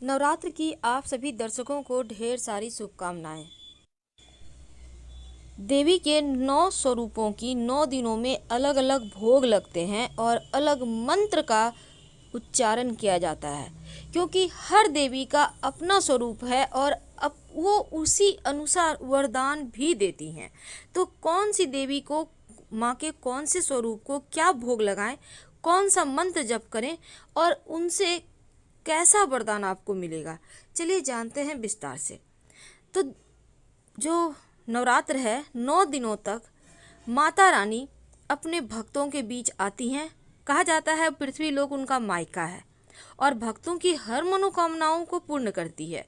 नवरात्र की आप सभी दर्शकों को ढेर सारी शुभकामनाएं। देवी के 9 स्वरूपों की 9 दिनों में अलग अलग भोग लगते हैं और अलग मंत्र का उच्चारण किया जाता है, क्योंकि हर देवी का अपना स्वरूप है और अब वो उसी अनुसार वरदान भी देती हैं। तो कौन सी देवी को, माँ के कौन से स्वरूप को क्या भोग लगाएं, कौन सा मंत्र जप करें और उनसे कैसा वरदान आपको मिलेगा, चलिए जानते हैं विस्तार से। तो जो नवरात्र है, 9 दिनों तक माता रानी अपने भक्तों के बीच आती हैं। कहा जाता है पृथ्वी लोक उनका मायका है और भक्तों की हर मनोकामनाओं को पूर्ण करती है।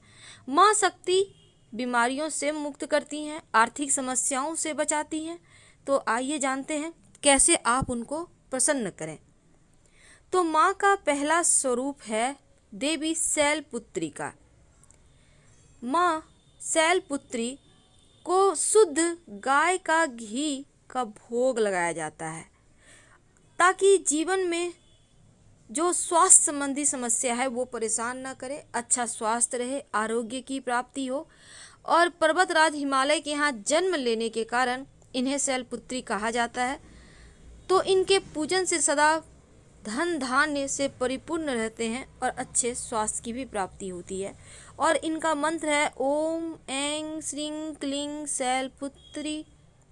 माँ शक्ति बीमारियों से मुक्त करती हैं, आर्थिक समस्याओं से बचाती हैं। तो आइए जानते हैं कैसे आप उनको प्रसन्न करें। तो माँ का पहला स्वरूप है देवी शैलपुत्री का। माँ शैलपुत्री को शुद्ध गाय का घी का भोग लगाया जाता है, ताकि जीवन में जो स्वास्थ्य संबंधी समस्या है वो परेशान ना करे, अच्छा स्वास्थ्य रहे, आरोग्य की प्राप्ति हो। और पर्वतराज हिमालय के यहाँ जन्म लेने के कारण इन्हें शैलपुत्री कहा जाता है। तो इनके पूजन से सदा धन धान्य से परिपूर्ण रहते हैं और अच्छे स्वास्थ्य की भी प्राप्ति होती है। और इनका मंत्र है ओम ऐं श्रीं क्लीं शैलपुत्री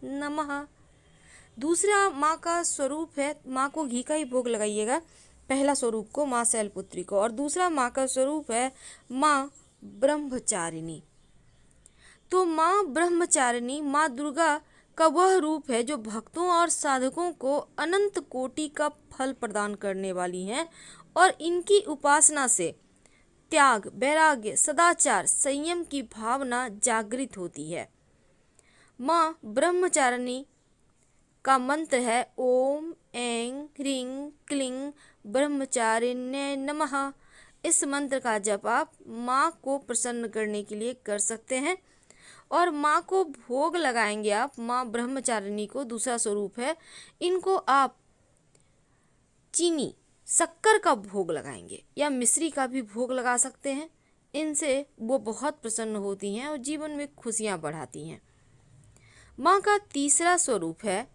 नमः। दूसरा माँ का स्वरूप है, माँ को घी का ही भोग लगाइएगा, पहला स्वरूप को माँ शैलपुत्री को। और दूसरा माँ का स्वरूप है माँ ब्रह्मचारिणी। तो माँ ब्रह्मचारिणी माँ दुर्गा का वह रूप है जो भक्तों और साधकों को अनंत कोटि का फल प्रदान करने वाली हैं और इनकी उपासना से त्याग, वैराग्य, सदाचार, संयम की भावना जागृत होती है। माँ ब्रह्मचारिणी का मंत्र है ओम ऐं ह्रीं क्लीं ब्रह्मचारिण्ये नमः। इस मंत्र का जप आप माँ को प्रसन्न करने के लिए कर सकते हैं और माँ को भोग लगाएंगे आप। माँ ब्रह्मचारिणी को दूसरा स्वरूप है, इनको आप चीनी, शक्कर का भोग लगाएंगे या मिश्री का भी भोग लगा सकते हैं। इनसे वो बहुत प्रसन्न होती हैं और जीवन में खुशियाँ बढ़ाती हैं। माँ का तीसरा स्वरूप है,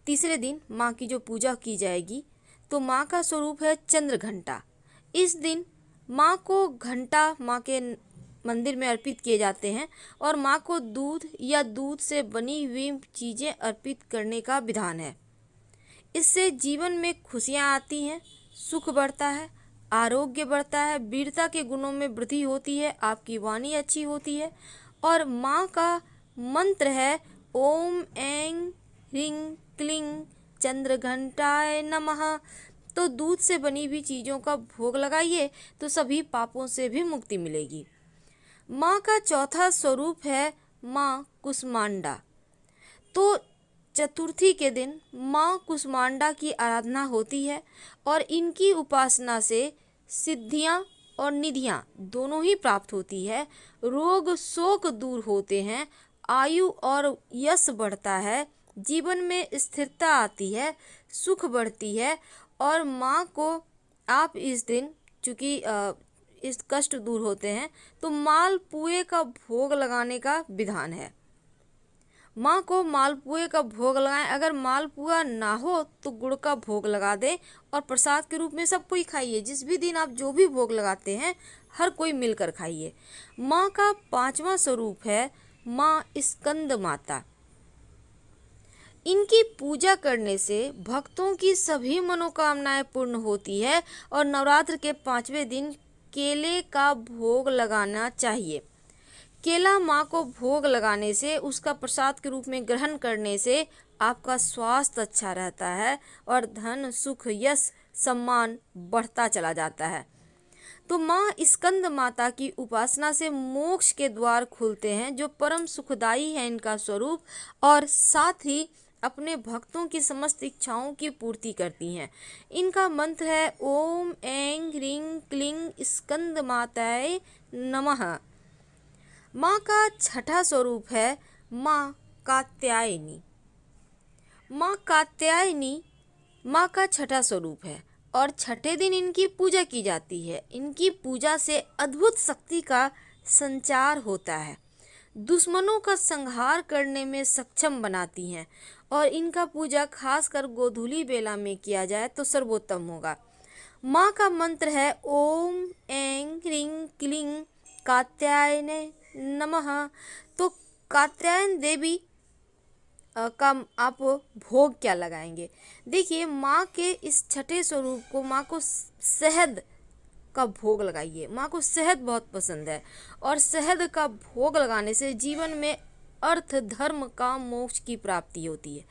तीसरे दिन माँ की जो पूजा की जाएगी तो माँ का स्वरूप है चंद्र घंटा। इस दिन माँ को घंटा माँ के मंदिर में अर्पित किए जाते हैं और माँ को दूध या दूध से बनी हुई चीज़ें अर्पित करने का विधान है। इससे जीवन में खुशियाँ आती हैं, सुख बढ़ता है, आरोग्य बढ़ता है, वीरता के गुणों में वृद्धि होती है, आपकी वाणी अच्छी होती है। और माँ का मंत्र है ओम ऐं ह्रीं क्लीं चंद्रघंटाय नमः। तो दूध से बनी हुई चीज़ों का भोग लगाइए तो सभी पापों से भी मुक्ति मिलेगी। माँ का चौथा स्वरूप है माँ कुष्मांडा। तो चतुर्थी के दिन माँ कुष्मांडा की आराधना होती है और इनकी उपासना से सिद्धियाँ और निधियाँ दोनों ही प्राप्त होती है। रोग शोक दूर होते हैं, आयु और यश बढ़ता है, जीवन में स्थिरता आती है, सुख बढ़ती है। और माँ को आप इस दिन, चूँकि इस कष्ट दूर होते हैं, तो मालपुए का भोग लगाने का विधान है। माँ को मालपुए का भोग लगाएं। अगर मालपुआ ना हो तो गुड़ का भोग लगा दें और प्रसाद के रूप में सब कोई खाइए। जिस भी दिन आप जो भी भोग लगाते हैं हर कोई मिलकर खाइए। माँ का पांचवा स्वरूप है माँ स्कंद माता। इनकी पूजा करने से भक्तों की सभी मनोकामनाएं पूर्ण होती है और नवरात्र के 5वें दिन केले का भोग लगाना चाहिए। केला माँ को भोग लगाने से, उसका प्रसाद के रूप में ग्रहण करने से आपका स्वास्थ्य अच्छा रहता है और धन, सुख, यश, सम्मान बढ़ता चला जाता है। तो माँ स्कंद माता की उपासना से मोक्ष के द्वार खुलते हैं, जो परम सुखदायी है इनका स्वरूप, और साथ ही अपने भक्तों की समस्त इच्छाओं की पूर्ति करती हैं। इनका मंत्र है ओम ऐं ह्रीं क्लीं स्कंद माताय नमः। माँ का छठा स्वरूप है माँ कात्यायनी। माँ कात्यायनी माँ का छठा स्वरूप है। और छठे दिन इनकी पूजा की जाती है। इनकी पूजा से अद्भुत शक्ति का संचार होता है, दुश्मनों का संहार करने में सक्षम बनाती हैं और इनका पूजा खासकर गोधूली बेला में किया जाए तो सर्वोत्तम होगा। माँ का मंत्र है ओम ऐं ह्रीं क्लीं कात्यायने नमः। तो कात्यायन देवी का आप भोग क्या लगाएंगे? देखिए, माँ के इस छठे स्वरूप को, माँ को शहद का भोग लगाइए। माँ को शहद बहुत पसंद है और शहद का भोग लगाने से जीवन में अर्थ, धर्म, काम, मोक्ष की प्राप्ति होती है।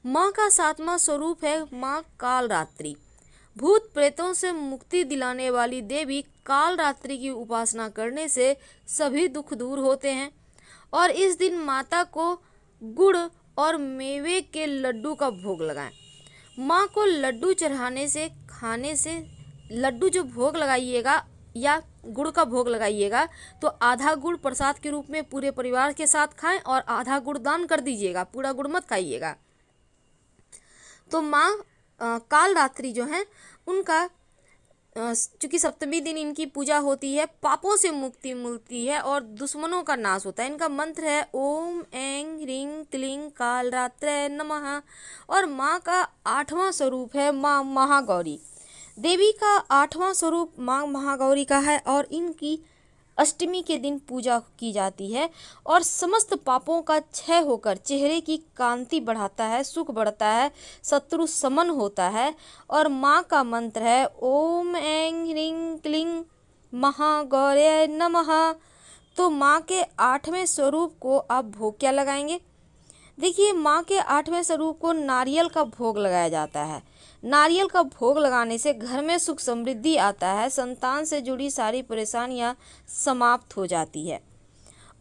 माँ का सातवां स्वरूप है माँ कालरात्रि। भूत प्रेतों से मुक्ति दिलाने वाली देवी कालरात्रि की उपासना करने से सभी दुख दूर होते हैं। और इस दिन माता को गुड़ और मेवे के लड्डू का भोग लगाएं। माँ को लड्डू चढ़ाने से, खाने से, लड्डू जो भोग लगाइएगा या गुड़ का भोग लगाइएगा तो आधा गुड़ प्रसाद के रूप में पूरे परिवार के साथ खाएं और आधा गुड़ दान कर दीजिएगा, पूरा गुड़ मत खाइएगा। तो माँ कालरात्रि जो हैं उनका चूँकि सप्तमी दिन इनकी पूजा होती है, पापों से मुक्ति मिलती है और दुश्मनों का नाश होता है। इनका मंत्र है ओम ऐं ह्रीं क्लीं कालरात्रे नमः। और माँ का आठवां स्वरूप है माँ महागौरी। देवी का आठवां स्वरूप माँ महागौरी का है और इनकी अष्टमी के दिन पूजा की जाती है और समस्त पापों का क्षय होकर चेहरे की कांति बढ़ाता है, सुख बढ़ता है, शत्रु समन होता है। और माँ का मंत्र है ओम ऐं ह्रीं क्लीं महागौर्यै नमः। तो माँ के आठवें स्वरूप को आप भोग क्या लगाएंगे? देखिए, माँ के आठवें स्वरूप को नारियल का भोग लगाया जाता है। नारियल का भोग लगाने से घर में सुख समृद्धि आता है, संतान से जुड़ी सारी परेशानियां समाप्त हो जाती है।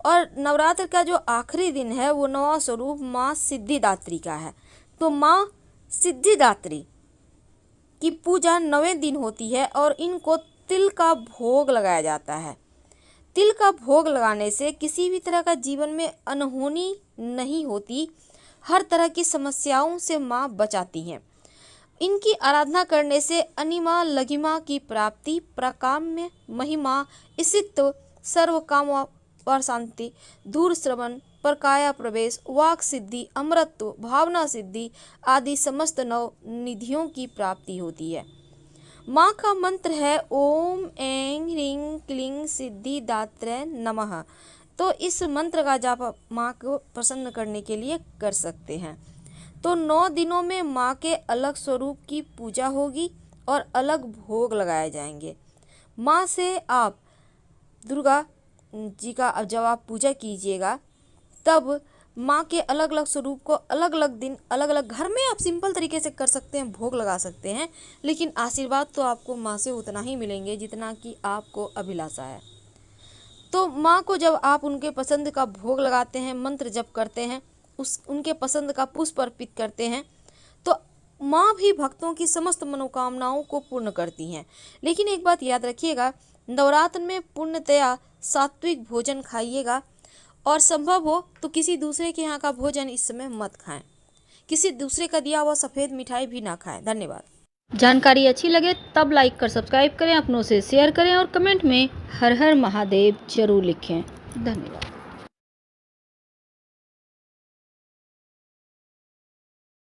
और नवरात्र का जो आखिरी दिन है वो नवा स्वरूप माँ सिद्धिदात्री का है। तो माँ सिद्धिदात्री की पूजा 9वें दिन होती है और इनको तिल का भोग लगाया जाता है। तिल का भोग लगाने से किसी भी तरह का जीवन में अनहोनी नहीं होती, हर तरह की समस्याओं से माँ बचाती हैं। इनकी आराधना करने से अनिमा लघिमा की प्राप्ति, प्रकाम्य महिमा, इसित्व, सर्व काम और शांति, दूर श्रवण, परकाया प्रवेश, वाक सिद्धि, अमरत्व, भावना सिद्धि आदि समस्त नव निधियों की प्राप्ति होती है। माँ का मंत्र है ओम ऐं ह्रीं क्लीं सिद्धिदात्रे नमः। तो इस मंत्र का जाप आप माँ को प्रसन्न करने के लिए कर सकते हैं। तो 9 दिनों में माँ के अलग स्वरूप की पूजा होगी और अलग भोग लगाए जाएंगे। माँ से आप दुर्गा जी का जब आप पूजा कीजिएगा तब माँ के अलग अलग स्वरूप को अलग अलग दिन, अलग अलग घर में आप सिंपल तरीके से कर सकते हैं, भोग लगा सकते हैं, लेकिन आशीर्वाद तो आपको माँ से उतना ही मिलेंगे जितना कि आपको अभिलाषा है। तो माँ को जब आप उनके पसंद का भोग लगाते हैं, मंत्र जप करते हैं, उनके पसंद का पुष्प अर्पित करते हैं, तो माँ भी भक्तों की समस्त मनोकामनाओं को पूर्ण करती हैं। लेकिन एक बात याद रखिएगा, नवरात्र में पूर्णतया सात्विक भोजन खाइएगा और संभव हो तो किसी दूसरे के यहाँ का भोजन इस समय मत खाएं। किसी दूसरे का दिया हुआ सफ़ेद मिठाई भी ना खाएं। धन्यवाद। जानकारी अच्छी लगे तब लाइक कर सब्सक्राइब करें, अपनों से शेयर करें और कमेंट में हर हर महादेव जरूर लिखें। धन्यवाद।